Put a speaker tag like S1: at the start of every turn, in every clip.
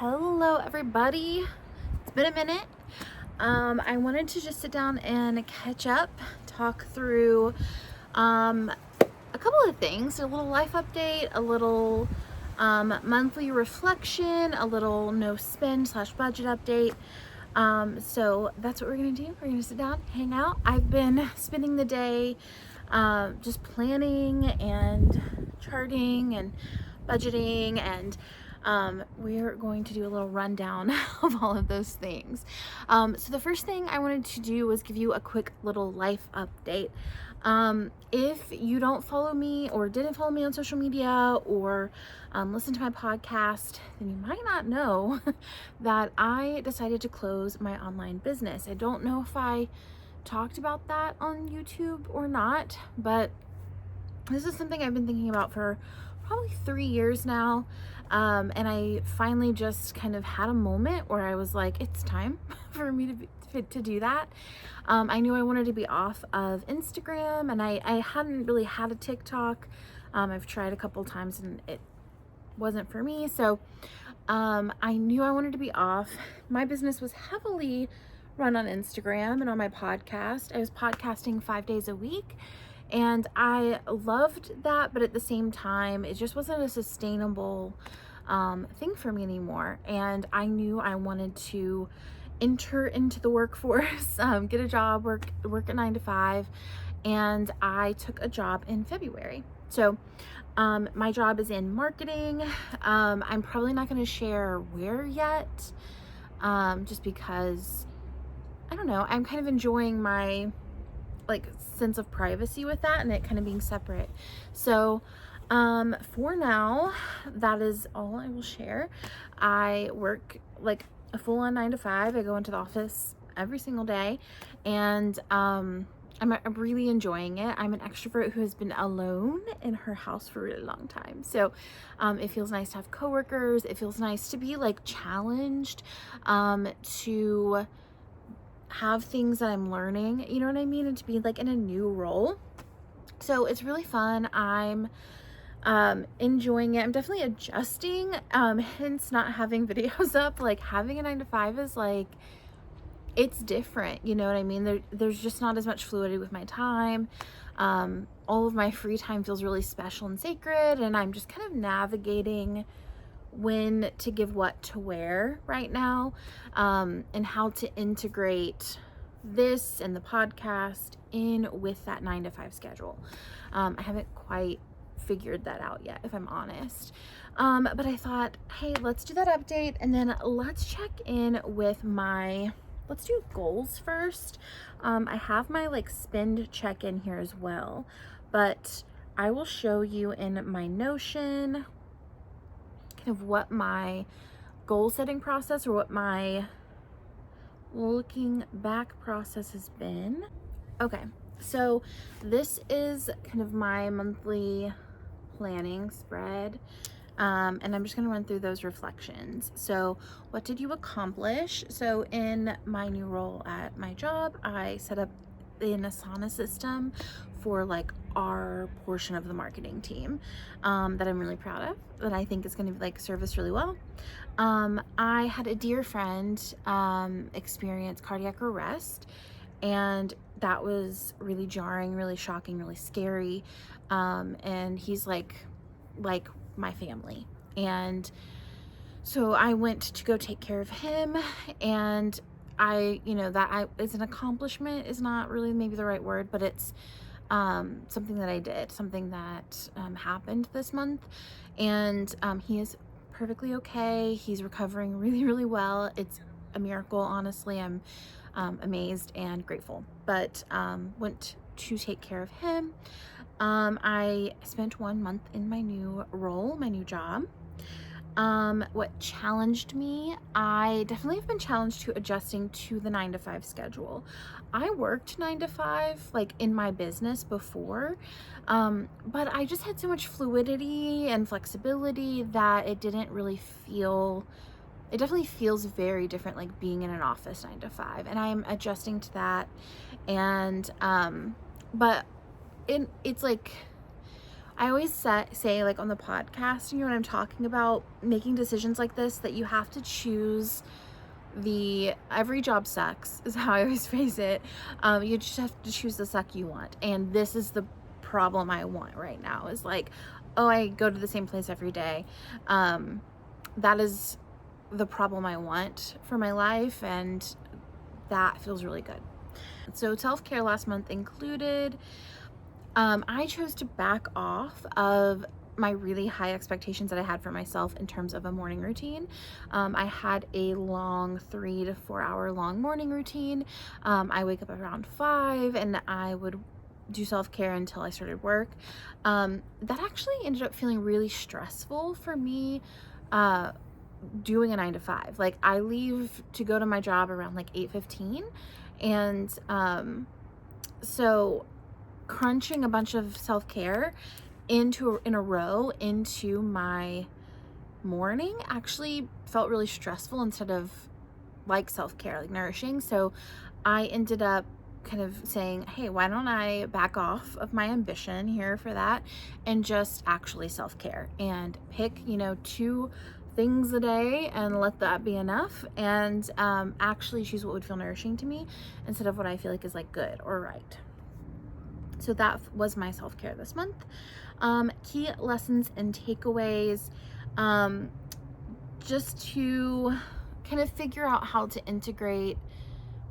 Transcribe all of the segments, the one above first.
S1: Hello everybody. It's been a minute. I wanted to just sit down and catch up, talk through a couple of things, a little life update, a little monthly reflection, a little no spend / budget update. So that's what we're gonna do. We're gonna sit down, hang out. I've been spending the day just planning and charting and budgeting, and we're going to do a little rundown of all of those things. So the first thing I wanted to do was give you a quick little life update. If you don't follow me or didn't follow me on social media or listen to my podcast, then you might not know that I decided to close my online business. I don't know if I talked about that on YouTube or not, but this is something I've been thinking about for probably 3 years now. And I finally just kind of had a moment where I was like, it's time for me to do that. I knew I wanted to be off of Instagram, and I hadn't really had a TikTok. I've tried a couple times and it wasn't for me. So I knew I wanted to be off. My business was heavily run on Instagram and on my podcast. I was podcasting 5 days a week, and I loved that, but at the same time, it just wasn't a sustainable thing for me anymore. And I knew I wanted to enter into the workforce, get a job, work a 9 to 5, and I took a job in February. So my job is in marketing. I'm probably not going to share where yet, just because I don't know, I'm kind of enjoying my sense of privacy with that and it kind of being separate. So for now, that is all I will share. I work like a full-on 9 to 5. I go into the office every single day, and I'm really enjoying it. I'm an extrovert who has been alone in her house for a really long time. So it feels nice to have coworkers. It feels nice to be challenged, to have things that I'm learning, you know what I mean? And to be in a new role. So it's really fun. I'm enjoying it. I'm definitely adjusting, hence not having videos up. Having a 9 to 5 is it's different, you know what I mean? There's just not as much fluidity with my time. All of my free time feels really special and sacred, and I'm just kind of navigating when to give what to where right now, and how to integrate this and the podcast in with that 9 to 5 schedule. I haven't quite figured that out yet, if I'm honest. But I thought, hey, let's do that update, and then let's check in with let's do goals first. I have my spend check-in here as well, but I will show you in my Notion kind of what my goal setting process, or what my looking back process has been. Okay, so this is kind of my monthly planning spread, and I'm just going to run through those reflections. So what did you accomplish? So in my new role at my job, I set up an Asana system for our portion of the marketing team, that I'm really proud of, that I think is going to serve us really well. I had a dear friend experience cardiac arrest, and that was really jarring, really shocking, really scary. And he's like my family, and so I went to go take care of him, and is an accomplishment, is not really maybe the right word, but it's something that I did, something that happened this month, and he is perfectly okay. He's recovering really, really well. It's a miracle, honestly. I'm amazed and grateful, but went to take care of him. I spent 1 month in my new role, my new job. What challenged me, I definitely have been challenged to adjusting to the 9 to 5 schedule. I worked 9 to 5 in my business before, but I just had so much fluidity and flexibility that it definitely feels very different being in an office 9 to 5, and I'm adjusting to that. And but it's I always say like on the podcast, when I'm talking about making decisions like this, that you have to choose every job sucks is how I always phrase it. You just have to choose the suck you want. And this is the problem I want right now, is like, oh, I go to the same place every day. That is the problem I want for my life, and that feels really good. So self-care last month included, I chose to back off of my really high expectations that I had for myself in terms of a morning routine. I had a long 3 to 4 hour long morning routine. I wake up around 5 and I would do self-care until I started work. That actually ended up feeling really stressful for me, doing a 9 to 5. Like, I leave to go to my job around like 8:15, and so crunching a bunch of self-care in a row into my morning actually felt really stressful instead of like self-care, like nourishing. So I ended up kind of saying, hey, why don't I back off of my ambition here for that and just actually self-care and pick 2 things a day and let that be enough, and actually choose what would feel nourishing to me instead of what I feel like is like good or right. So that was my self-care this month. Key lessons and takeaways, just to kind of figure out how to integrate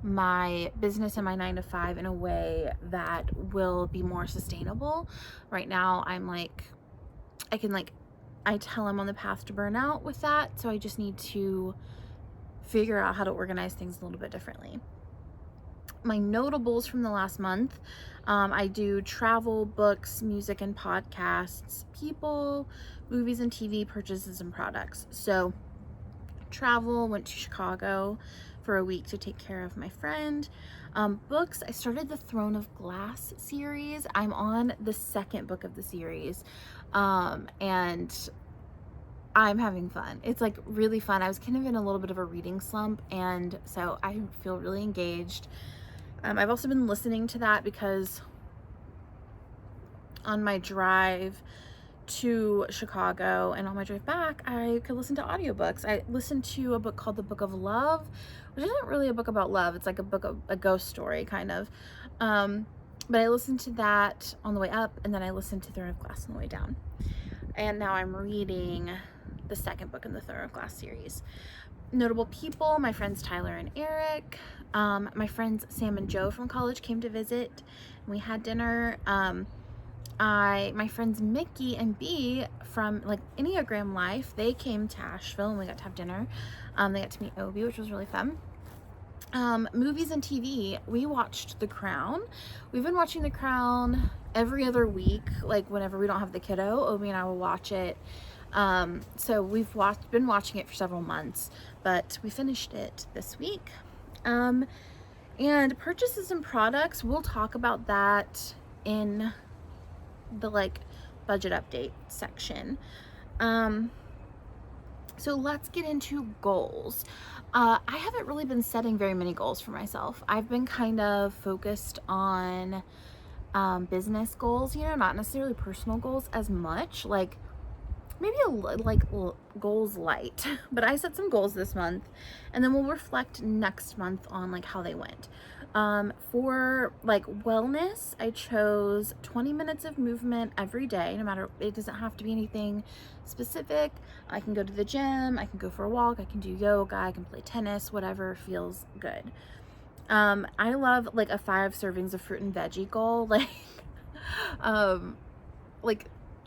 S1: my business and my 9 to 5 in a way that will be more sustainable. Right now, I tell I'm on the path to burnout with that. So I just need to figure out how to organize things a little bit differently. My notables from the last month, I do travel, books, music and podcasts, people, movies and TV, purchases and products. So travel, went to Chicago for a week to take care of my friend. Books, I started the Throne of Glass series. I'm on the 2nd book of the series, and I'm having fun. It's like really fun. I was kind of in a little bit of a reading slump, and so I feel really engaged. I've also been listening to that because on my drive to Chicago and on my drive back, I could listen to audiobooks. I listened to a book called The Book of Love, which isn't really a book about love. It's like a ghost story kind of. But I listened to that on the way up, and then I listened to Throne of Glass on the way down. And now I'm reading the 2nd book in the Throne of Glass series. Notable people, my friends Tyler and Eric. My friends Sam and Joe from college came to visit. We had dinner. My friends Mickey and B from like Enneagram Life, they came to Asheville and we got to have dinner. They got to meet Obi, which was really fun. Movies and TV, we watched The Crown. We've been watching The Crown every other week, like whenever we don't have the kiddo, Obi and I will watch it. So we've been watching it for several months, but we finished it this week. And purchases and products, we'll talk about that in the like budget update section. So let's get into goals. I haven't really been setting very many goals for myself. I've been kind of focused on business goals, not necessarily personal goals as much, like maybe goals light. But I set some goals this month, and then we'll reflect next month on like how they went. For like wellness, I chose 20 minutes of movement every day, no matter, it doesn't have to be anything specific. I can go to the gym, I can go for a walk, I can do yoga, I can play tennis, whatever feels good. I love like a 5 servings of fruit and veggie goal. Like,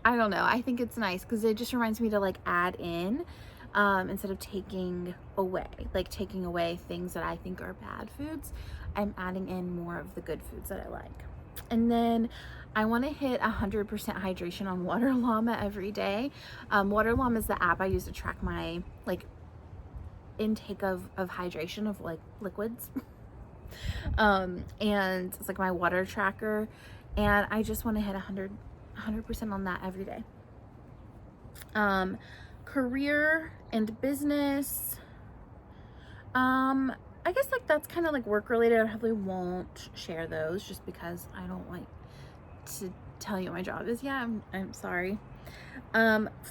S1: I don't know. I think it's nice because it just reminds me to like add in, instead of taking away things that I think are bad foods. I'm adding in more of the good foods that I like. And then I want to hit 100% hydration on Water Llama every day. Water Llama is the app I use to track my like intake of hydration of like liquids. And it's like my water tracker, and I just want to hit 100% on that every day. Career and business, I guess like that's kind of like work related. I probably won't share those just because I don't like to tell you what my job is. Yeah, I'm sorry.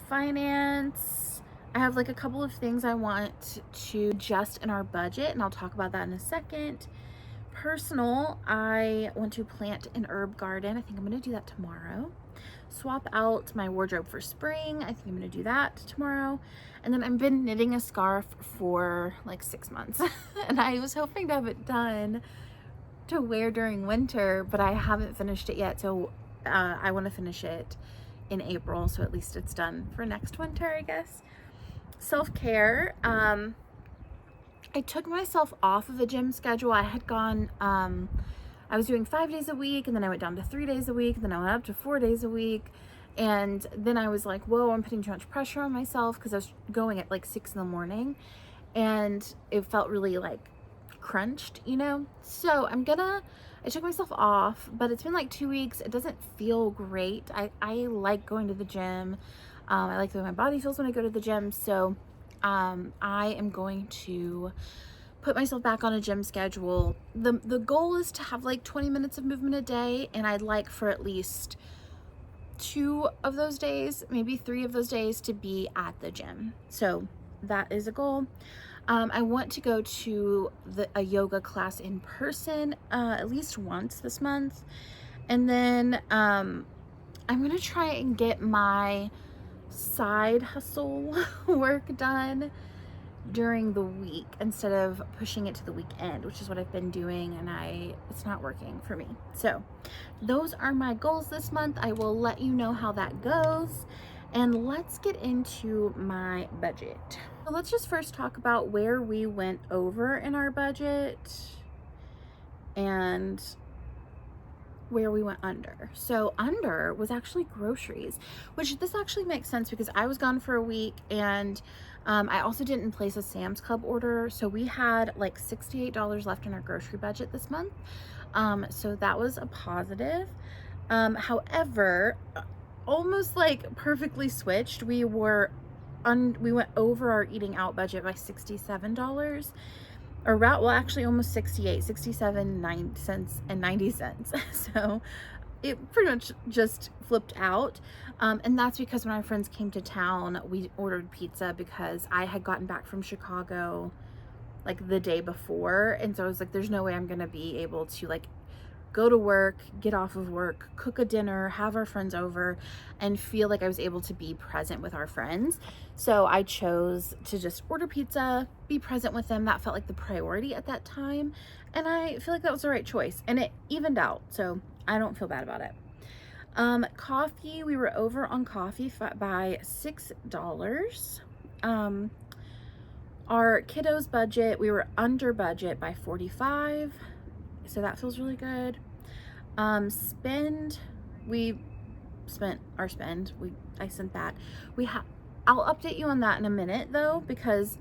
S1: Finance, I have like a couple of things I want to adjust in our budget, and I'll talk about that in a second. Personal, I want to plant an herb garden. I think I'm going to do that tomorrow. Swap out my wardrobe for spring. I think I'm going to do that tomorrow. And then I've been knitting a scarf for like 6 months and I was hoping to have it done to wear during winter, but I haven't finished it yet. So I want to finish it in April, so at least it's done for next winter, I guess. Self-care, I took myself off of a gym schedule. I had gone, I was doing 5 days a week, and then I went down to 3 days a week, and then I went up to 4 days a week. And then I was like, whoa, I'm putting too much pressure on myself, because I was going at like 6 in the morning and it felt really like crunched, you know? So I took myself off, but it's been like 2 weeks. It doesn't feel great. I like going to the gym. I like the way my body feels when I go to the gym. So I am going to put myself back on a gym schedule. The goal is to have like 20 minutes of movement a day, and I'd like for at least 2 of those days, maybe 3 of those days, to be at the gym. So that is a goal. I want to go to a yoga class in person at least once this month. And then I'm gonna try and get my side hustle work done during the week instead of pushing it to the weekend, which is what I've been doing, and it's not working for me. So those are my goals this month. I will let you know how that goes, and let's get into my budget. So let's just first talk about where we went over in our budget and where we went under. So under was actually groceries, which this actually makes sense because I was gone for a week, and I also didn't place a Sam's Club order. So we had like $68 left in our grocery budget this month. So that was a positive. However, almost like perfectly switched. We went over our eating out budget by $67. Or well, actually almost 68, 67, 9 cents and 90 cents. So it pretty much just flipped out. And that's because when our friends came to town, we ordered pizza because I had gotten back from Chicago like the day before. And so I was like, there's no way I'm gonna be able to like go to work, get off of work, cook a dinner, have our friends over, and feel like I was able to be present with our friends. So I chose to just order pizza, be present with them. That felt like the priority at that time. And I feel like that was the right choice, and it evened out. So I don't feel bad about it. Coffee, we were over on coffee by $6. Our kiddos budget, we were under budget by $45. So that feels really good. Spend, I sent that. I'll update you on that in a minute though, because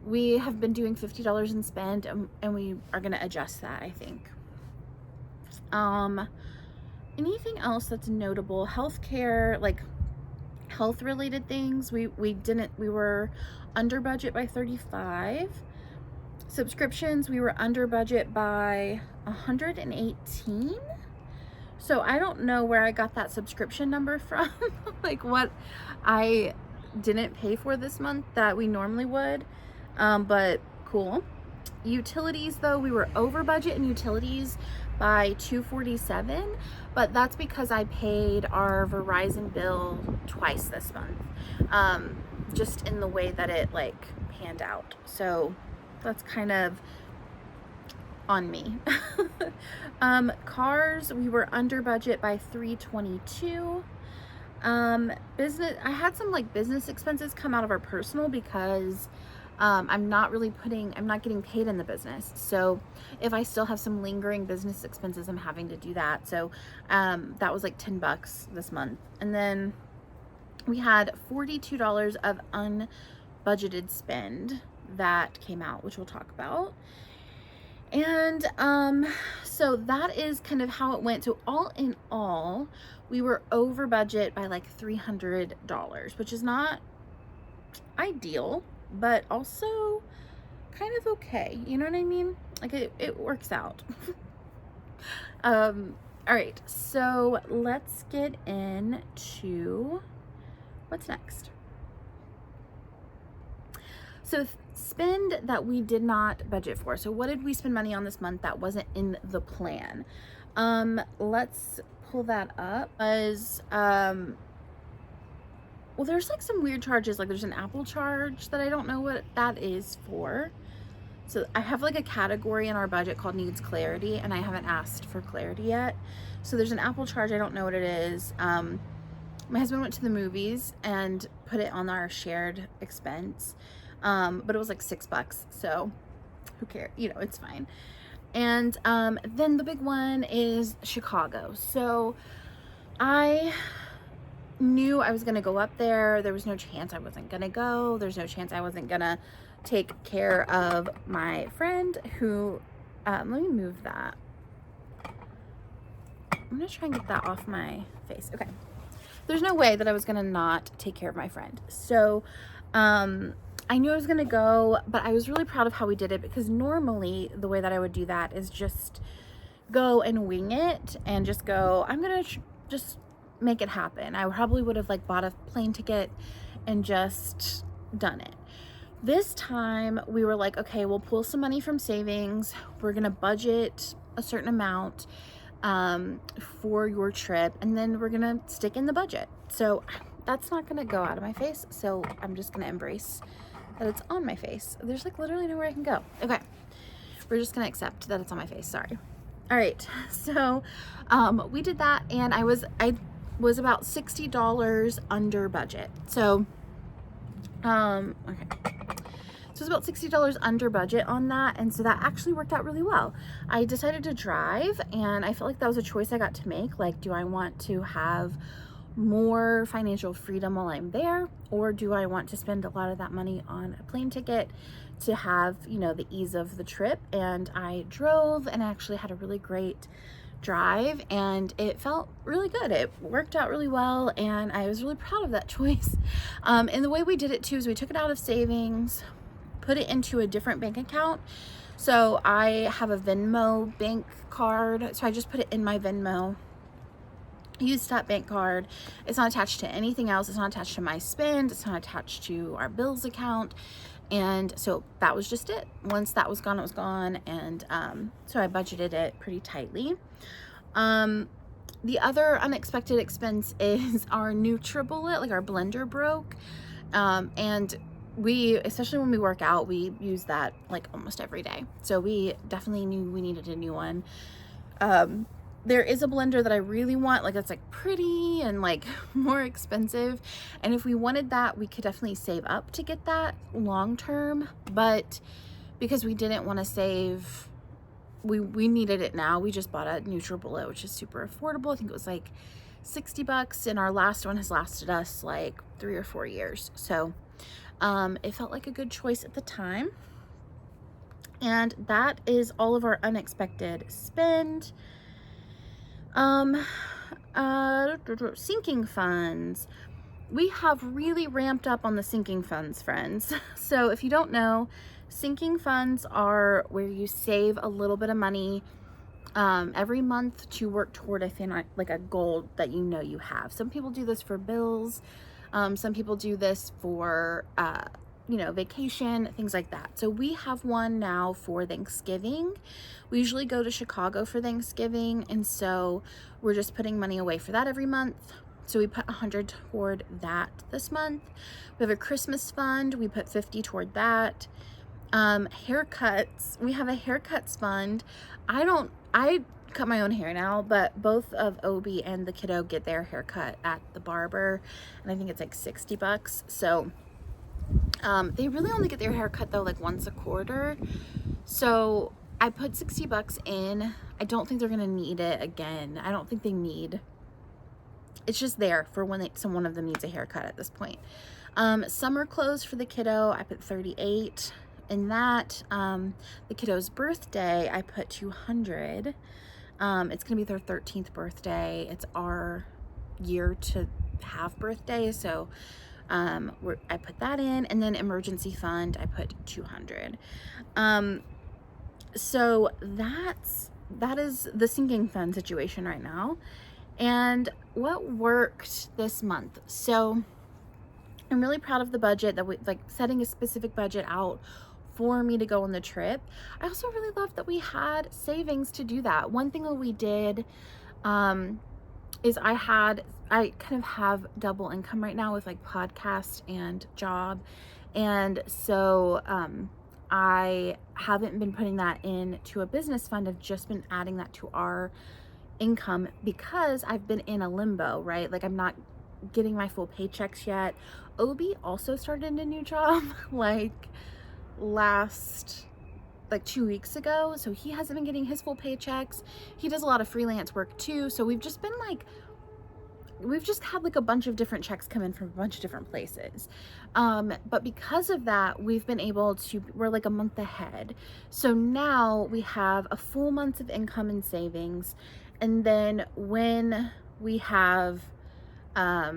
S1: we have been doing $50 in spend, and we are going to adjust that, I think. Anything else that's notable? Healthcare, like health related things, we were under budget by $35. Subscriptions, we were under budget by $118. So I don't know where I got that subscription number from, like what I didn't pay for this month that we normally would, but cool. Utilities though, we were over budget in utilities by $247, but that's because I paid our Verizon bill twice this month, just in the way that it like panned out. So that's kind of on me. Cars, we were under budget by $322. Business, I had some like business expenses come out of our personal because I'm not getting paid in the business. So if I still have some lingering business expenses, I'm having to do that. So that was like $10 this month. And then we had $42 of unbudgeted spend that came out, which we'll talk about. And so that is kind of how it went. So all in all, we were over budget by like $300, which is not ideal, but also kind of okay. You know what I mean? Like it works out. All right, so let's get into what's next. So spend that we did not budget for. So what did we spend money on this month that wasn't in the plan? Let's pull that up. Well, there's like some weird charges. Like there's an Apple charge that I don't know what that is for. So I have like a category in our budget called needs clarity, and I haven't asked for clarity yet. So there's an Apple charge. I don't know what it is. My husband went to the movies and put it on our shared expense. But it was like $6. So who cares? You know, it's fine. And then the big one is Chicago. So I knew I was going to go up there. There was no chance I wasn't going to go. There's no chance I wasn't going to take care of my friend who, let me move that. I'm going to try and get that off my face. Okay. There's no way that I was going to not take care of my friend. So, I knew I was going to go, but I was really proud of how we did it, because normally the way that I would do that is just go and wing it and just go, I'm going to just make it happen. I probably would have like bought a plane ticket and just done it. This time we were like, okay, we'll pull some money from savings. We're going to budget a certain amount for your trip, and then we're going to stick in the budget. So that's not going to go out of my face. So I'm just going to embrace that it's on my face. There's like literally nowhere I can go. Okay. We're just going to accept that it's on my face. Sorry. All right. So, we did that, and I was about $60 under budget. So, okay. So it was about $60 under budget on that, and so that actually worked out really well. I decided to drive, and I felt like that was a choice I got to make. Like, do I want to have more financial freedom while I'm there, or do I want to spend a lot of that money on a plane ticket to have, you know, the ease of the trip? And I drove, and I actually had a really great drive, and it felt really good. It worked out really well, and I was really proud of that choice. And the way we did it too is we took it out of savings, put it into a different bank account. So I have a Venmo bank card, so I just put it in my Venmo. Use that bank card. It's not attached to anything else. It's not attached to my spend. It's not attached to our bills account. And so that was just it. Once that was gone, it was gone. And so I budgeted it pretty tightly. The other unexpected expense is our NutriBullet, like our blender broke. And we, especially when we work out, we use that like almost every day. So we definitely knew we needed a new one. There is a blender that I really want, like that's like pretty and like more expensive. And if we wanted that, we could definitely save up to get that long term. But because we didn't want to save, we needed it now. We just bought a NutriBullet, which is super affordable. I think it was like $60, and our last one has lasted us like 3 or 4 years. So it felt like a good choice at the time. And that is all of our unexpected spend. Sinking funds. We have really ramped up on the sinking funds, friends. So if you don't know, sinking funds are where you save a little bit of money every month to work toward a thing like a goal that you know you have. Some people do this for bills. Some people do this for you know, vacation, things like that. So we have one now for Thanksgiving. We usually go to Chicago for Thanksgiving, and so we're just putting money away for that every month. So we put 100 toward that this month. We have a Christmas fund. We put 50 toward that. Haircuts. We have a haircuts fund. I cut my own hair now, but both of Obi and the kiddo get their haircut at the barber, and I think it's like $60. So they really only get their hair cut though like once a quarter. So I put $60 in. I don't think they're gonna need it again. I don't think they need, it's just there for when one of them needs a haircut at this point. Summer clothes for the kiddo, I put 38 in that. The kiddo's birthday, I put 200. It's gonna be their 13th birthday. It's our year to have birthday, so I put that in. And then emergency fund, I put 200. So that's that is the sinking fund situation right now. And what worked this month? So I'm really proud of the budget that we like setting a specific budget out for me to go on the trip. I also really love that we had savings to do that. One thing that we did is I kind of have double income right now with like podcast and job. And so I haven't been putting that into a business fund. I've just been adding that to our income because I've been in a limbo, right? Like I'm not getting my full paychecks yet. Obi also started a new job like 2 weeks ago, so he hasn't been getting his full paychecks. He does a lot of freelance work too, so we've just had like a bunch of different checks come in from a bunch of different places. But because of that, we've been able to, we're like a month ahead. So now we have a full month of income and savings. And then when we have, at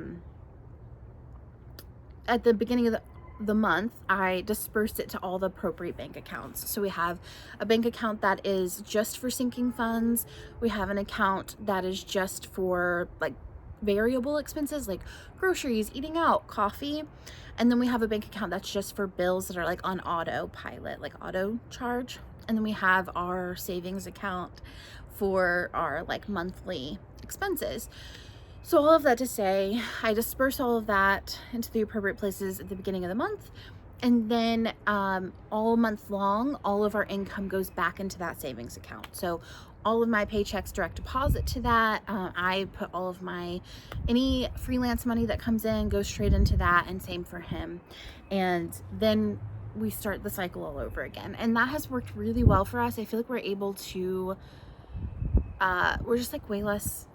S1: the beginning of the month, I dispersed it to all the appropriate bank accounts. So we have a bank account that is just for sinking funds. We have an account that is just for like variable expenses like groceries, eating out, coffee. And then we have a bank account that's just for bills that are like on autopilot, like auto charge. And then we have our savings account for our like monthly expenses. So all of that to say, I disperse all of that into the appropriate places at the beginning of the month. And then all month long, all of our income goes back into that savings account. So all of my paychecks direct deposit to that. I put all of any freelance money that comes in goes straight into that, and same for him. And then we start the cycle all over again. And that has worked really well for us. I feel like we're able to, we're just like way less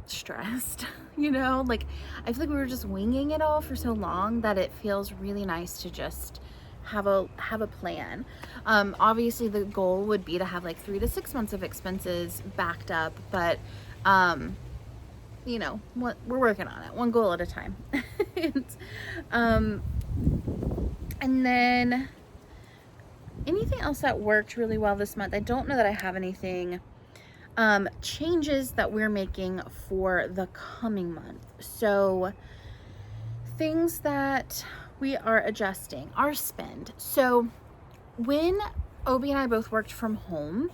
S1: stressed, you know? Like I feel like we were just winging it all for so long that it feels really nice to just have a plan. Obviously the goal would be to have like 3 to 6 months of expenses backed up, but you know what, we're working on it one goal at a time. And then anything else that worked really well this month, I don't know that I have anything changes that we're making for the coming month. So things that we are adjusting, our spend. So when Obi and I both worked from home,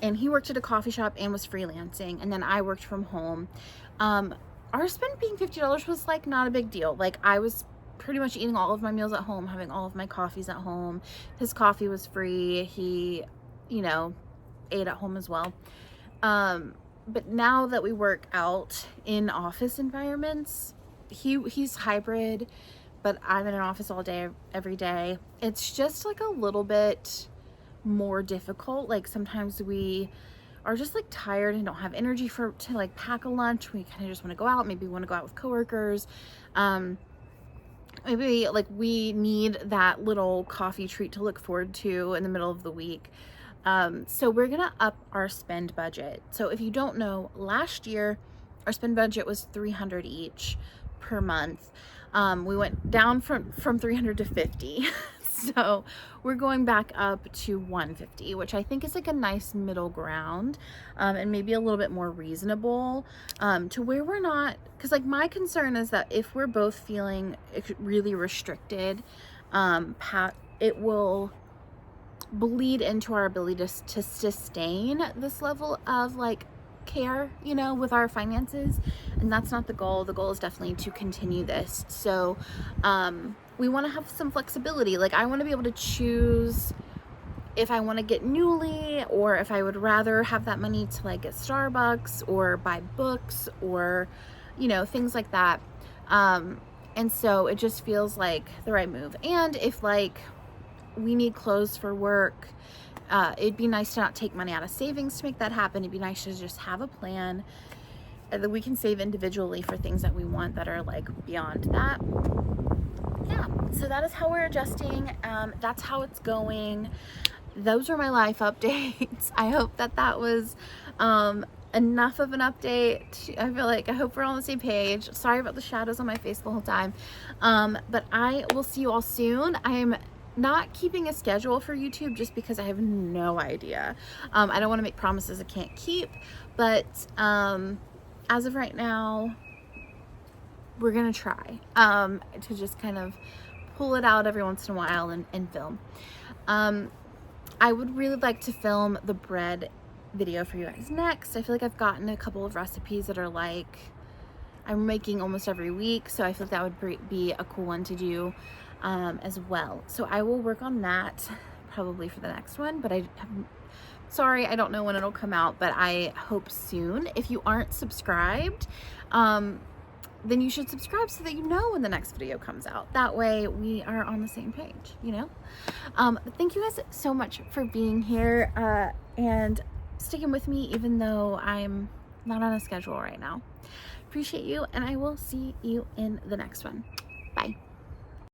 S1: and he worked at a coffee shop and was freelancing, and then I worked from home, our spend being $50 was like not a big deal. Like I was pretty much eating all of my meals at home, having all of my coffees at home. His coffee was free. He, you know, ate at home as well. But now that we work out in office environments, he's hybrid, but I'm in an office all day, every day. It's just like a little bit more difficult. Like sometimes we are just like tired and don't have energy to like pack a lunch. We kind of just want to go out. Maybe we want to go out with coworkers. Maybe like we need that little coffee treat to look forward to in the middle of the week. So we're gonna up our spend budget. So if you don't know, last year our spend budget was $300 each per month. We went down from 300 to 50. So we're going back up to 150, which I think is like a nice middle ground, and maybe a little bit more reasonable, to where we're not, because like my concern is that if we're both feeling really restricted, it will bleed into our ability to sustain this level of like care, you know, with our finances. And that's not the goal. The goal is definitely to continue this. So we want to have some flexibility. Like I want to be able to choose if I want to get Nuuly, or if I would rather have that money to like get Starbucks or buy books, or you know, things like that. And so it just feels like the right move. And if like we need clothes for work, it'd be nice to not take money out of savings to make that happen. It'd be nice to just have a plan that we can save individually for things that we want that are like beyond that. Yeah, so that is how we're adjusting. That's how it's going. Those are my life updates. I hope that was enough of an update. I hope we're all on the same page. Sorry about the shadows on my face the whole time. But I will see you all soon. I'm not keeping a schedule for YouTube just because I have no idea. I don't want to make promises I can't keep, but as of right now, we're gonna try to just kind of pull it out every once in a while and film. I would really like to film the bread video for you guys next. I feel like I've gotten a couple of recipes that are like I'm making almost every week, so I feel like that would be a cool one to do as well. So I will work on that probably for the next one, but sorry, I don't know when it'll come out, but I hope soon. If you aren't subscribed, then you should subscribe so that you know when the next video comes out. That way we are on the same page, you know? Thank you guys so much for being here and sticking with me even though I'm not on a schedule right now. Appreciate you, and I will see you in the next one.